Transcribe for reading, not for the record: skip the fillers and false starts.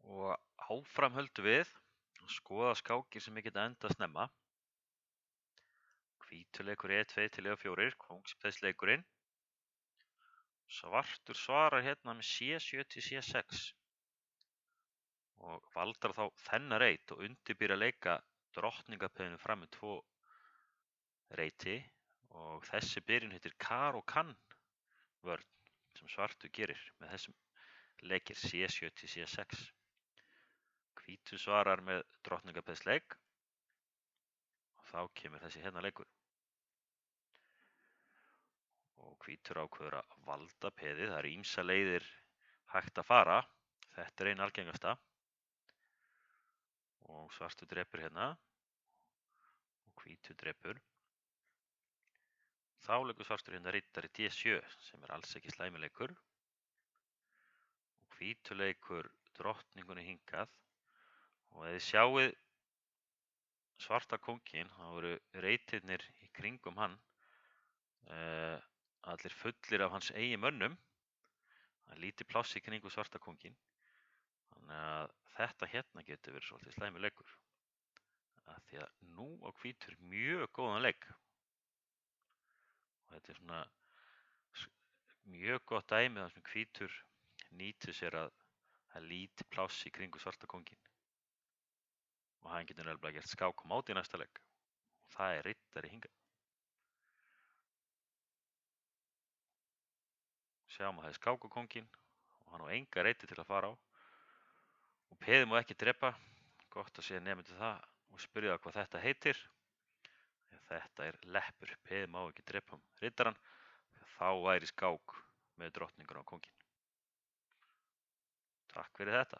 Og áfram höldum við að skoða skákir sem geta endað snemma. Hvítur leikur E2 til E4, kóngspeðsleikurinn. Svartur svarar hérna með C7 til C6 og valdar þá þennan reit og undirbýr að leika drottningapeðinu fram með 2 reiti og þessi byrjun heitir Karo kann vörn sem svartur gerir með þessum leikir C7 til C6. Hvítur svarar með drottningapeðsleik og þá kemur þessi hérna leikur. Og hvítur ákveður að valda peðið, það eru ýmsar leiðir hægt að fara, þetta er ein algengasta. Og svartur drepur hérna og hvítur drepur. Þá leikur svartur hérna riddari D7 sem er alls ekki slæmileikur. Og hvítur leikur drottningunni hingað og ef þið sjáið svarta kónginn, þá eru reitirnir í kringum hann allir fullir af hans eigin mönnum. Það er lítið pláss í kringum svarta kónginn. Þannig að þetta hérna getur verið svolítið slæmileikur. Af því að nú á hvítur mjög góðan leik. Og þetta er svona mjög gott dæmi þar sem hvítur nýtur sér að það er lítið pláss í kringum svarta kónginn. Og hann getur nefnilega gert skák á móti í næsta leik. Og það er riddari hingað. Sjáum að það er skák á kónginn og hann á enga reiti til að fara á. Og peðið má ekki drepa, gott að sé nefndu það og spyrja það hvað þetta heitir. Þetta er leppur, peðið má ekki drepa riddarann, þá væri skák með drottningur á kónginn. Takk fyrir þetta.